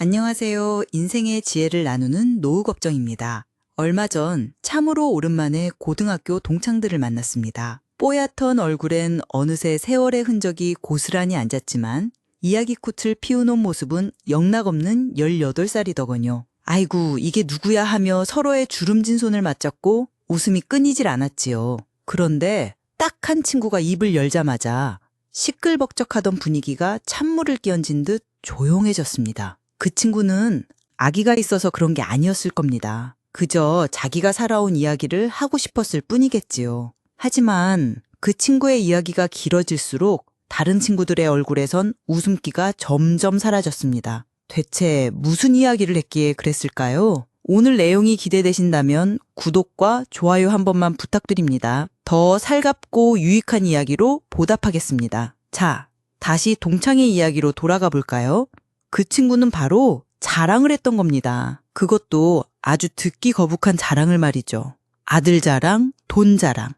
안녕하세요. 인생의 지혜를 나누는 노후걱정입니다. 얼마 전 참으로 오랜만에 고등학교 동창들을 만났습니다. 뽀얗던 얼굴엔 어느새 세월의 흔적이 고스란히 앉았지만 이야기꽃을 피워놓은 모습은 영락없는 18살이더군요. 아이고, 이게 누구야 하며 서로의 주름진 손을 맞잡고 웃음이 끊이질 않았지요. 그런데 딱 한 친구가 입을 열자마자 시끌벅적하던 분위기가 찬물을 끼얹은 듯 조용해졌습니다. 그 친구는 아기가 있어서 그런 게 아니었을 겁니다. 그저 자기가 살아온 이야기를 하고 싶었을 뿐이겠지요. 하지만 그 친구의 이야기가 길어질수록 다른 친구들의 얼굴에선 웃음기가 점점 사라졌습니다. 대체 무슨 이야기를 했기에 그랬을까요? 오늘 내용이 기대되신다면 구독과 좋아요 한 번만 부탁드립니다. 더 살갑고 유익한 이야기로 보답하겠습니다. 자, 다시 동창의 이야기로 돌아가 볼까요? 그 친구는 바로 자랑을 했던 겁니다. 그것도 아주 듣기 거북한 자랑을 말이죠. 아들 자랑, 돈 자랑.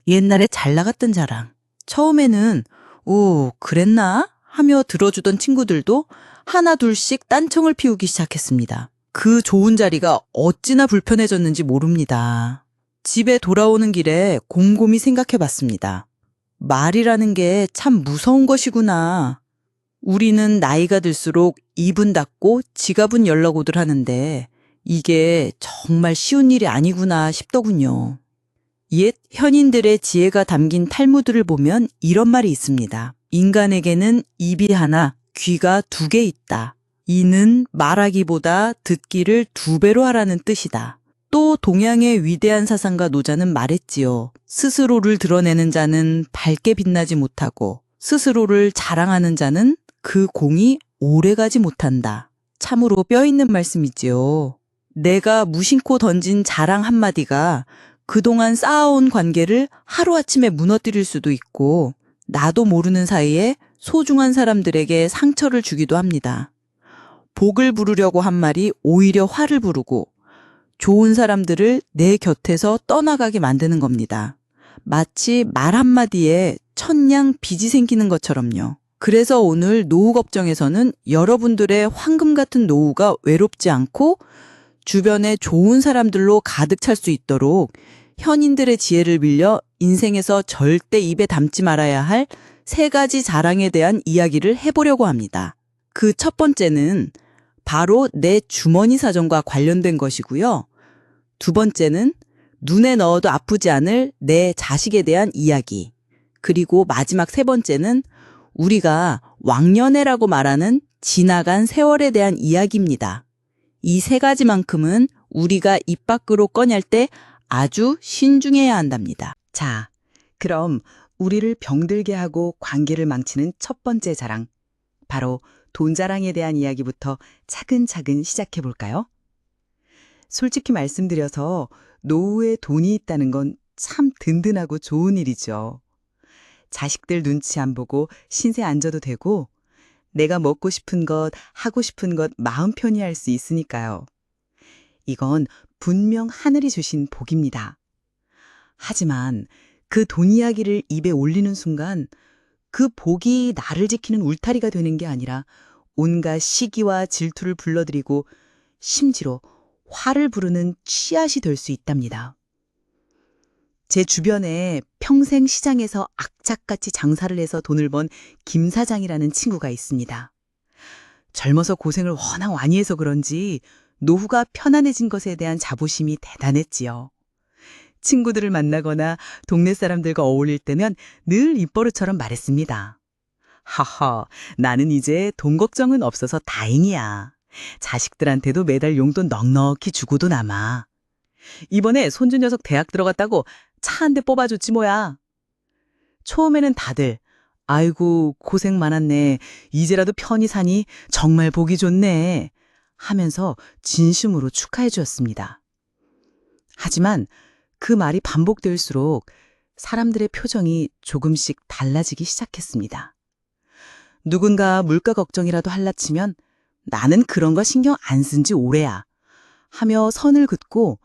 옛날에 잘 나갔던 자랑. 처음에는 오, 그랬나? 하며 들어주던 친구들도 하나 둘씩 딴청을 피우기 시작했습니다. 그 좋은 자리가 어찌나 불편해졌는지 모릅니다. 집에 돌아오는 길에 곰곰이 생각해봤습니다. 말이라는 게 참 무서운 것이구나. 우리는 나이가 들수록 입은 닫고 지갑은 열라고들 하는데 이게 정말 쉬운 일이 아니구나 싶더군요. 옛 현인들의 지혜가 담긴 탈무드를 보면 이런 말이 있습니다. 인간에게는 입이 하나, 귀가 2개 있다. 이는 말하기보다 듣기를 2배로 하라는 뜻이다. 또 동양의 위대한 사상가 노자는 말했지요. 스스로를 드러내는 자는 밝게 빛나지 못하고 스스로를 자랑하는 자는 그 공이 오래가지 못한다. 참으로 뼈있는 말씀이지요. 내가 무심코 던진 자랑 한마디가 그동안 쌓아온 관계를 하루아침에 무너뜨릴 수도 있고 나도 모르는 사이에 소중한 사람들에게 상처를 주기도 합니다. 복을 부르려고 한 말이 오히려 화를 부르고 좋은 사람들을 내 곁에서 떠나가게 만드는 겁니다. 마치 말 한마디에 천냥 빚이 생기는 것처럼요. 그래서 오늘 노후걱정에서는 여러분들의 황금 같은 노후가 외롭지 않고 주변에 좋은 사람들로 가득 찰 수 있도록 현인들의 지혜를 빌려 인생에서 절대 입에 담지 말아야 할 3가지 자랑에 대한 이야기를 해보려고 합니다. 그 첫 번째는 바로 내 주머니 사정과 관련된 것이고요. 2번째는 눈에 넣어도 아프지 않을 내 자식에 대한 이야기. 그리고 마지막 3번째는 우리가 왕년애라고 말하는 지나간 세월에 대한 이야기입니다. 이 3가지만큼은 우리가 입 밖으로 꺼낼 때 아주 신중해야 한답니다. 자, 그럼 우리를 병들게 하고 관계를 망치는 첫 번째 자랑, 바로 돈 자랑에 대한 이야기부터 차근차근 시작해 볼까요? 솔직히 말씀드려서 노후에 돈이 있다는 건 참 든든하고 좋은 일이죠. 자식들 눈치 안 보고 신세 안 져도 되고 내가 먹고 싶은 것, 하고 싶은 것 마음 편히 할 수 있으니까요. 이건 분명 하늘이 주신 복입니다. 하지만 그 돈 이야기를 입에 올리는 순간 그 복이 나를 지키는 울타리가 되는 게 아니라 온갖 시기와 질투를 불러들이고 심지어 화를 부르는 씨앗이 될 수 있답니다. 제 주변에 평생 시장에서 악착같이 장사를 해서 돈을 번 김 사장이라는 친구가 있습니다. 젊어서 고생을 워낙 많이 해서 그런지 노후가 편안해진 것에 대한 자부심이 대단했지요. 친구들을 만나거나 동네 사람들과 어울릴 때면 늘 입버릇처럼 말했습니다. 하하, 나는 이제 돈 걱정은 없어서 다행이야. 자식들한테도 매달 용돈 넉넉히 주고도 남아. 이번에 손주 녀석 대학 들어갔다고 차 한 대 뽑아줬지 뭐야. 처음에는 다들 아이고 고생 많았네. 이제라도 편히 사니 정말 보기 좋네. 하면서 진심으로 축하해 주었습니다. 하지만 그 말이 반복될수록 사람들의 표정이 조금씩 달라지기 시작했습니다. 누군가 물가 걱정이라도 할라치면 나는 그런 거 신경 안 쓴 지 오래야 하며 선을 긋고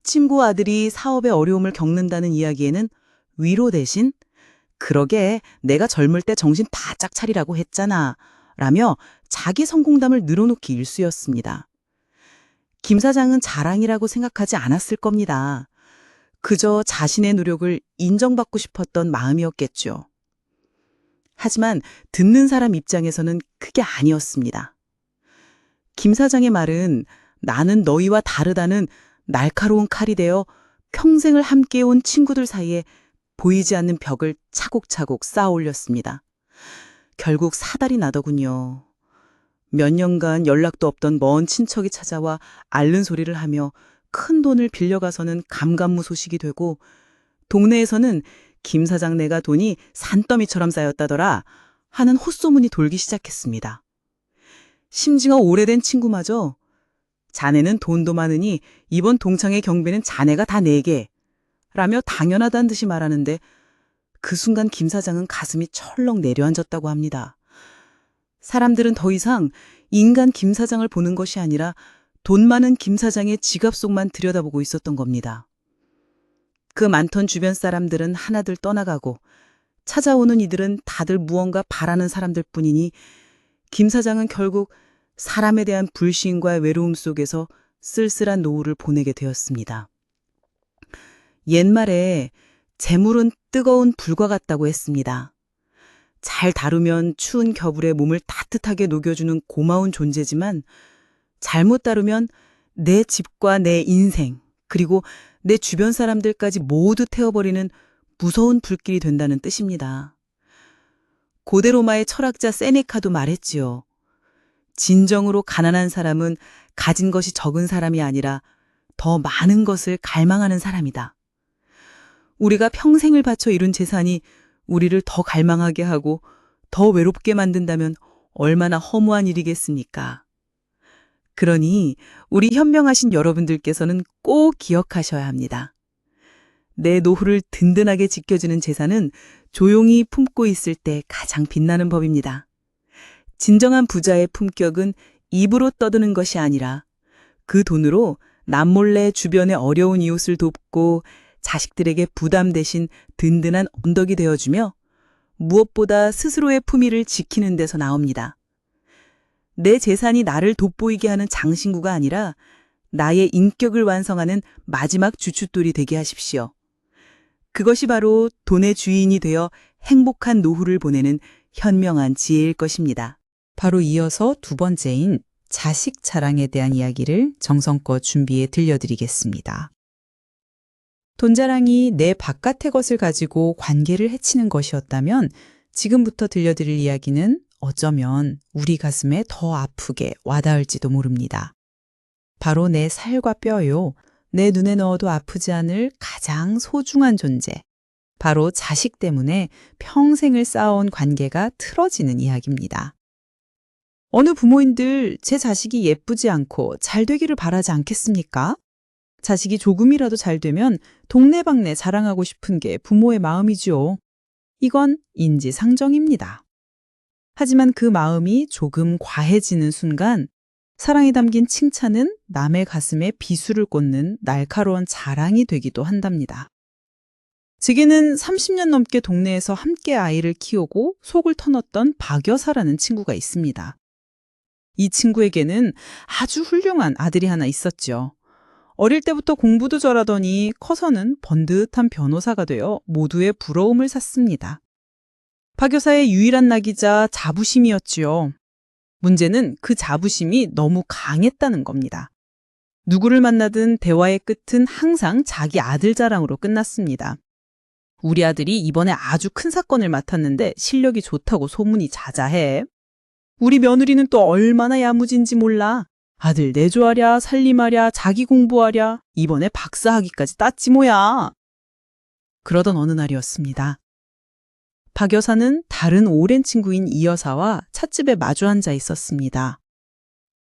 친구 아들이 사업에 어려움을 겪는다는 이야기에는 위로 대신 그러게 내가 젊을 때 정신 바짝 차리라고 했잖아 라며 자기 성공담을 늘어놓기 일쑤였습니다. 김 사장은 자랑이라고 생각하지 않았을 겁니다. 그저 자신의 노력을 인정받고 싶었던 마음이었겠죠. 하지만 듣는 사람 입장에서는 그게 아니었습니다. 김 사장의 말은 나는 너희와 다르다는 날카로운 칼이 되어 평생을 함께해온 친구들 사이에 보이지 않는 벽을 차곡차곡 쌓아 올렸습니다. 결국 사달이 나더군요. 몇 년간 연락도 없던 먼 친척이 찾아와 앓는 소리를 하며 큰 돈을 빌려가서는 감감무소식이 되고, 동네에서는 김 사장네가 돈이 산더미처럼 쌓였다더라 하는 헛소문이 돌기 시작했습니다. 심지어 오래된 친구마저 자네는 돈도 많으니 이번 동창회 경비는 자네가 다 내게 라며 당연하다는 듯이 말하는데, 그 순간 김 사장은 가슴이 철렁 내려앉았다고 합니다. 사람들은 더 이상 인간 김 사장을 보는 것이 아니라 돈 많은 김 사장의 지갑 속만 들여다보고 있었던 겁니다. 그 많던 주변 사람들은 하나둘 떠나가고 찾아오는 이들은 다들 무언가 바라는 사람들 뿐이니 김 사장은 결국 사람에 대한 불신과 외로움 속에서 쓸쓸한 노후를 보내게 되었습니다. 옛말에 재물은 뜨거운 불과 같다고 했습니다. 잘 다루면 추운 겨울에 몸을 따뜻하게 녹여주는 고마운 존재지만, 잘못 다루면 내 집과 내 인생, 그리고 내 주변 사람들까지 모두 태워버리는 무서운 불길이 된다는 뜻입니다. 고대 로마의 철학자 세네카도 말했지요. 진정으로 가난한 사람은 가진 것이 적은 사람이 아니라 더 많은 것을 갈망하는 사람이다. 우리가 평생을 바쳐 이룬 재산이 우리를 더 갈망하게 하고 더 외롭게 만든다면 얼마나 허무한 일이겠습니까? 그러니 우리 현명하신 여러분들께서는 꼭 기억하셔야 합니다. 내 노후를 든든하게 지켜주는 재산은 조용히 품고 있을 때 가장 빛나는 법입니다. 진정한 부자의 품격은 입으로 떠드는 것이 아니라 그 돈으로 남몰래 주변의 어려운 이웃을 돕고 자식들에게 부담 대신 든든한 언덕이 되어주며, 무엇보다 스스로의 품위를 지키는 데서 나옵니다. 내 재산이 나를 돋보이게 하는 장신구가 아니라 나의 인격을 완성하는 마지막 주춧돌이 되게 하십시오. 그것이 바로 돈의 주인이 되어 행복한 노후를 보내는 현명한 지혜일 것입니다. 바로 이어서 두 번째인 자식 자랑에 대한 이야기를 정성껏 준비해 들려드리겠습니다. 돈 자랑이 내 바깥의 것을 가지고 관계를 해치는 것이었다면 지금부터 들려드릴 이야기는 어쩌면 우리 가슴에 더 아프게 와닿을지도 모릅니다. 바로 내 살과 뼈요. 내 눈에 넣어도 아프지 않을 가장 소중한 존재. 바로 자식 때문에 평생을 쌓아온 관계가 틀어지는 이야기입니다. 어느 부모인들 제 자식이 예쁘지 않고 잘 되기를 바라지 않겠습니까? 자식이 조금이라도 잘 되면 동네방네 자랑하고 싶은 게 부모의 마음이지요. 이건 인지상정입니다. 하지만 그 마음이 조금 과해지는 순간 사랑이 담긴 칭찬은 남의 가슴에 비수를 꽂는 날카로운 자랑이 되기도 한답니다. 제게는 30년 넘게 동네에서 함께 아이를 키우고 속을 터놨던 박 여사라는 친구가 있습니다. 이 친구에게는 아주 훌륭한 아들이 하나 있었죠. 어릴 때부터 공부도 잘하더니 커서는 번듯한 변호사가 되어 모두의 부러움을 샀습니다. 박 여사의 유일한 낙이자 자부심이었지요. 문제는 그 자부심이 너무 강했다는 겁니다. 누구를 만나든 대화의 끝은 항상 자기 아들 자랑으로 끝났습니다. 우리 아들이 이번에 아주 큰 사건을 맡았는데 실력이 좋다고 소문이 자자해. 우리 며느리는 또 얼마나 야무진지 몰라. 아들 내조하랴 살림하랴 자기 공부하랴 이번에 박사학위까지 땄지 뭐야. 그러던 어느 날이었습니다. 박 여사는 다른 오랜 친구인 이 여사와 찻집에 마주 앉아 있었습니다.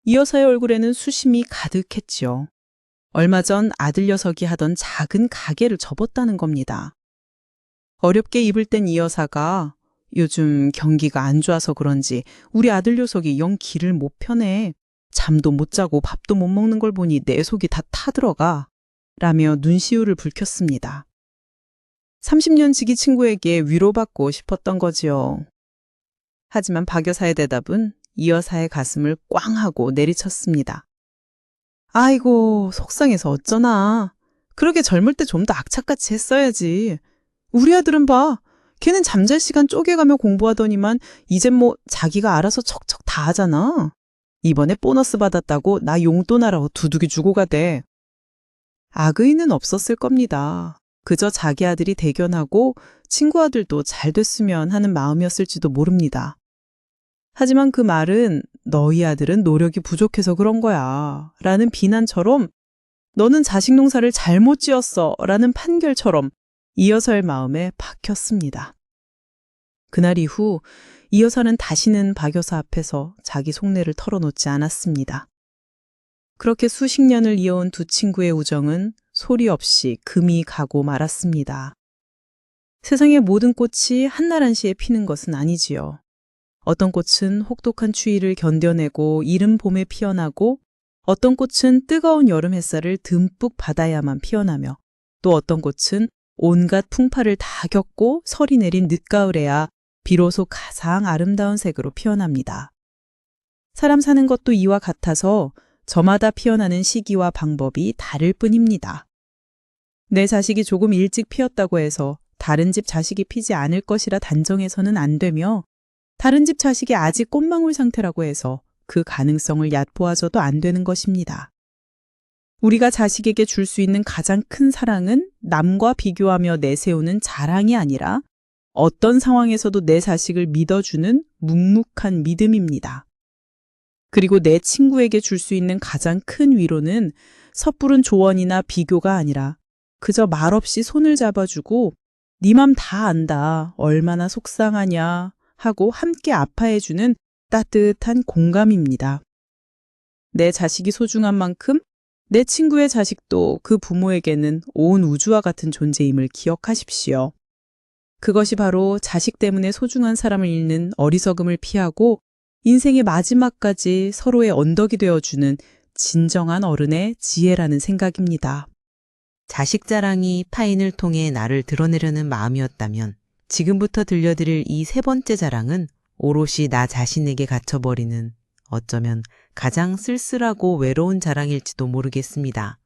이 여사의 얼굴에는 수심이 가득했지요. 얼마 전 아들 녀석이 하던 작은 가게를 접었다는 겁니다. 어렵게 입을 땐 이 여사가 요즘 경기가 안 좋아서 그런지 우리 아들 녀석이 영 길을 못 펴네. 잠도 못 자고 밥도 못 먹는 걸 보니 내 속이 다 타들어가. 라며 눈시울을 붉혔습니다. 30년 지기 친구에게 위로받고 싶었던 거지요. 하지만 박 여사의 대답은 이 여사의 가슴을 꽝 하고 내리쳤습니다. 아이고, 속상해서 어쩌나. 그러게 젊을 때 좀 더 악착같이 했어야지. 우리 아들은 봐. 걔는 잠잘 시간 쪼개가며 공부하더니만 이젠 뭐 자기가 알아서 척척 다 하잖아. 이번에 보너스 받았다고 나 용돈 하라고 두둑이 주고 가대. 악의는 없었을 겁니다. 그저 자기 아들이 대견하고 친구 아들도 잘 됐으면 하는 마음이었을지도 모릅니다. 하지만 그 말은 너희 아들은 노력이 부족해서 그런 거야 라는 비난처럼 너는 자식 농사를 잘못 지었어 라는 판결처럼 이 여사의 마음에 박혔습니다. 그날 이후 이 여사는 다시는 박 여사 앞에서 자기 속내를 털어놓지 않았습니다. 그렇게 수십 년을 이어온 두 친구의 우정은 소리 없이 금이 가고 말았습니다. 세상의 모든 꽃이 한날 한시에 피는 것은 아니지요. 어떤 꽃은 혹독한 추위를 견뎌내고 이른 봄에 피어나고 어떤 꽃은 뜨거운 여름 햇살을 듬뿍 받아야만 피어나며 또 어떤 꽃은 온갖 풍파를 다 겪고 설이 내린 늦가을에야 비로소 가장 아름다운 색으로 피어납니다. 사람 사는 것도 이와 같아서 저마다 피어나는 시기와 방법이 다를 뿐입니다. 내 자식이 조금 일찍 피었다고 해서 다른 집 자식이 피지 않을 것이라 단정해서는 안 되며 다른 집 자식이 아직 꽃망울 상태라고 해서 그 가능성을 얕보아줘도 안 되는 것입니다. 우리가 자식에게 줄 수 있는 가장 큰 사랑은 남과 비교하며 내세우는 자랑이 아니라 어떤 상황에서도 내 자식을 믿어주는 묵묵한 믿음입니다. 그리고 내 친구에게 줄 수 있는 가장 큰 위로는 섣부른 조언이나 비교가 아니라 그저 말없이 손을 잡아주고 네 맘 다 안다, 얼마나 속상하냐 하고 함께 아파해주는 따뜻한 공감입니다. 내 자식이 소중한 만큼 내 친구의 자식도 그 부모에게는 온 우주와 같은 존재임을 기억하십시오. 그것이 바로 자식 때문에 소중한 사람을 잃는 어리석음을 피하고 인생의 마지막까지 서로의 언덕이 되어주는 진정한 어른의 지혜라는 생각입니다. 자식 자랑이 타인을 통해 나를 드러내려는 마음이었다면 지금부터 들려드릴 이 세 번째 자랑은 오롯이 나 자신에게 갇혀버리는 어쩌면 가장 쓸쓸하고 외로운 자랑일지도 모르겠습니다.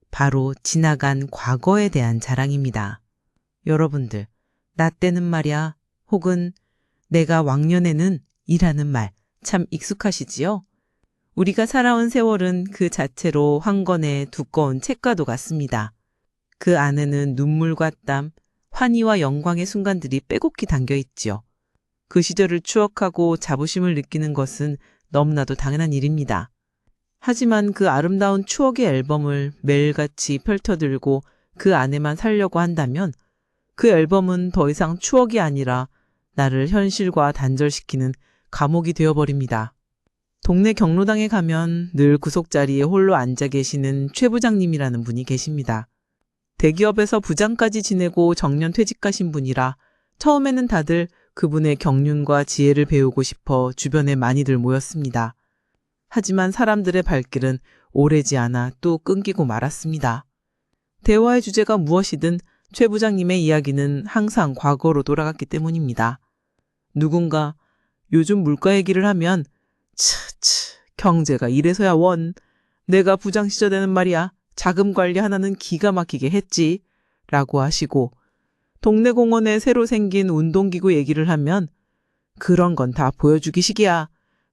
바로 지나간 과거에 대한 자랑입니다. 여러분들, 나 때는 말야 혹은 내가 왕년에는 이라는 말 참 익숙하시지요? 우리가 살아온 세월은 그 자체로 한 권의 두꺼운 책과도 같습니다. 그 안에는 눈물과 땀, 환희와 영광의 순간들이 빼곡히 담겨 있지요. 그 시절을 추억하고 자부심을 느끼는 것은 너무나도 당연한 일입니다. 하지만 그 아름다운 추억의 앨범을 매일같이 펼쳐들고 그 안에만 살려고 한다면 그 앨범은 더 이상 추억이 아니라 나를 현실과 단절시키는 감옥이 되어버립니다. 동네 경로당에 가면 늘 구석자리에 홀로 앉아 계시는 최 부장님이라는 분이 계십니다. 대기업에서 부장까지 지내고 정년 퇴직하신 분이라 처음에는 다들 그분의 경륜과 지혜를 배우고 싶어 주변에 많이들 모였습니다. 하지만 사람들의 발길은 오래지 않아 또 끊기고 말았습니다. 대화의 주제가 무엇이든 최 부장님의 이야기는 항상 과거로 돌아갔기 때문입니다. 누군가 요즘 물가 얘기를 하면 경제가 이래서야 원. 내가 부장 시절에는 말이야 자금 관리 하나는 기가 막히게 했지 라고 하시고 동네 공원에 새로 생긴 운동기구 얘기를 하면 그런 건 다 보여주기식이야.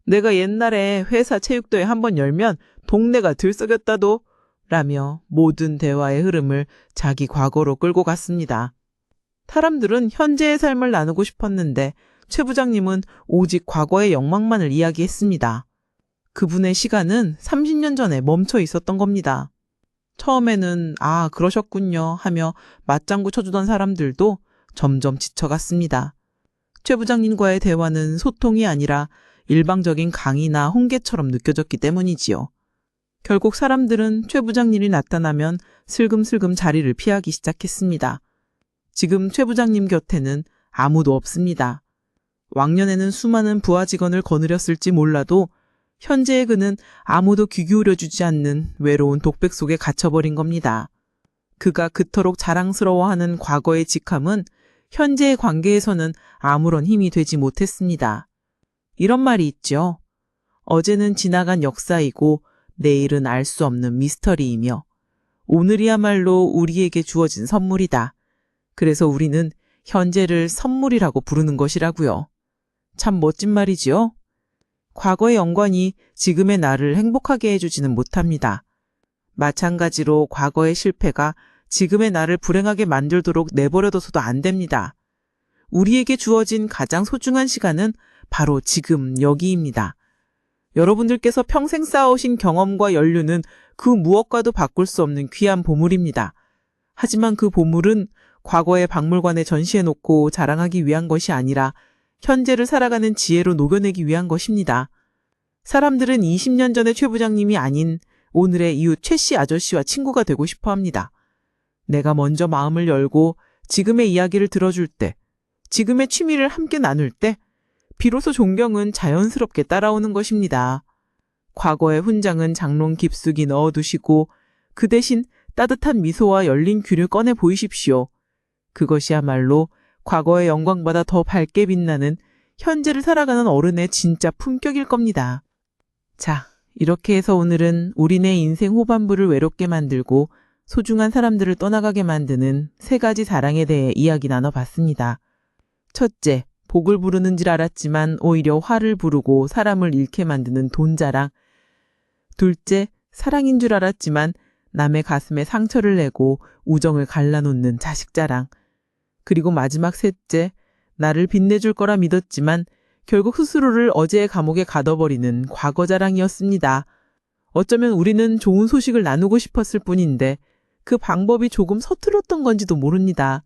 내가 옛날에 회사 체육대회 한번 열면 동네가 들썩였다도 라며 모든 대화의 흐름을 자기 과거로 끌고 갔습니다. 사람들은 현재의 삶을 나누고 싶었는데 최 부장님은 오직 과거의 영광만을 이야기했습니다. 그분의 시간은 30년 전에 멈춰 있었던 겁니다. 처음에는 아 그러셨군요 하며 맞장구 쳐주던 사람들도 점점 지쳐갔습니다. 최 부장님과의 대화는 소통이 아니라 일방적인 강의나 홍계처럼 느껴졌기 때문이지요. 결국 사람들은 최 부장님이 나타나면 슬금슬금 자리를 피하기 시작했습니다. 지금 최 부장님 곁에는 아무도 없습니다. 왕년에는 수많은 부하 직원을 거느렸을지 몰라도 현재의 그는 아무도 귀 기울여주지 않는 외로운 독백 속에 갇혀버린 겁니다. 그가 그토록 자랑스러워하는 과거의 직함은 현재의 관계에서는 아무런 힘이 되지 못했습니다. 이런 말이 있죠. 어제는 지나간 역사이고 내일은 알 수 없는 미스터리이며 오늘이야말로 우리에게 주어진 선물이다. 그래서 우리는 현재를 선물이라고 부르는 것이라고요. 참 멋진 말이지요? 과거의 영광이 지금의 나를 행복하게 해주지는 못합니다. 마찬가지로 과거의 실패가 지금의 나를 불행하게 만들도록 내버려둬서도 안 됩니다. 우리에게 주어진 가장 소중한 시간은 바로 지금 여기입니다. 여러분들께서 평생 쌓아오신 경험과 연륜은 그 무엇과도 바꿀 수 없는 귀한 보물입니다. 하지만 그 보물은 과거의 박물관에 전시해놓고 자랑하기 위한 것이 아니라 현재를 살아가는 지혜로 녹여내기 위한 것입니다. 사람들은 20년 전의 최 부장님이 아닌 오늘의 이웃 최 씨 아저씨와 친구가 되고 싶어 합니다. 내가 먼저 마음을 열고 지금의 이야기를 들어줄 때, 지금의 취미를 함께 나눌 때, 비로소 존경은 자연스럽게 따라오는 것입니다. 과거의 훈장은 장롱 깊숙이 넣어두시고 그 대신 따뜻한 미소와 열린 귀를 꺼내 보이십시오. 그것이야말로 과거의 영광보다 더 밝게 빛나는 현재를 살아가는 어른의 진짜 품격일 겁니다. 자, 이렇게 해서 오늘은 우리네 인생 후반부를 외롭게 만들고 소중한 사람들을 떠나가게 만드는 3가지 자랑에 대해 이야기 나눠봤습니다. 첫째, 복을 부르는 줄 알았지만 오히려 화를 부르고 사람을 잃게 만드는 돈 자랑. 둘째, 사랑인 줄 알았지만 남의 가슴에 상처를 내고 우정을 갈라놓는 자식 자랑. 그리고 마지막 셋째, 나를 빛내줄 거라 믿었지만 결국 스스로를 어제의 감옥에 가둬버리는 과거 자랑이었습니다. 어쩌면 우리는 좋은 소식을 나누고 싶었을 뿐인데 그 방법이 조금 서툴렀던 건지도 모릅니다.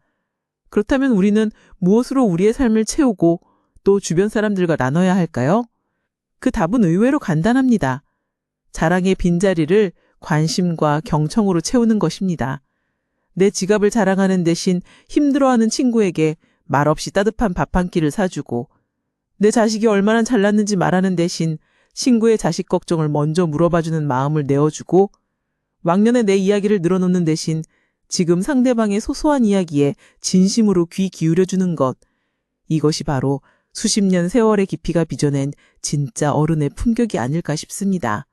그렇다면 우리는 무엇으로 우리의 삶을 채우고 또 주변 사람들과 나눠야 할까요? 그 답은 의외로 간단합니다. 자랑의 빈자리를 관심과 경청으로 채우는 것입니다. 내 지갑을 자랑하는 대신 힘들어하는 친구에게 말없이 따뜻한 밥 한 끼를 사주고, 내 자식이 얼마나 잘났는지 말하는 대신 친구의 자식 걱정을 먼저 물어봐주는 마음을 내어주고, 왕년에 내 이야기를 늘어놓는 대신 지금 상대방의 소소한 이야기에 진심으로 귀 기울여주는 것. 이것이 바로 수십 년 세월의 깊이가 빚어낸 진짜 어른의 품격이 아닐까 싶습니다.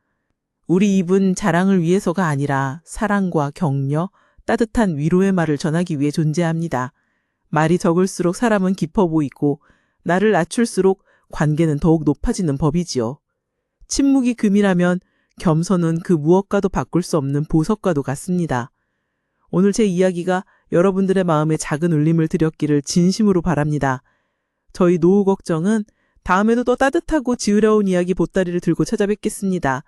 우리 입은 자랑을 위해서가 아니라 사랑과 격려, 따뜻한 위로의 말을 전하기 위해 존재합니다. 말이 적을수록 사람은 깊어 보이고 나를 낮출수록 관계는 더욱 높아지는 법이지요. 침묵이 금이라면 겸손은 그 무엇과도 바꿀 수 없는 보석과도 같습니다. 오늘 제 이야기가 여러분들의 마음에 작은 울림을 드렸기를 진심으로 바랍니다. 저희 노후 걱정은 다음에도 더 따뜻하고 지으려운 이야기 보따리를 들고 찾아뵙겠습니다.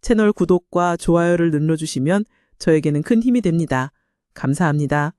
채널 구독과 좋아요를 눌러주시면 저에게는 큰 힘이 됩니다. 감사합니다.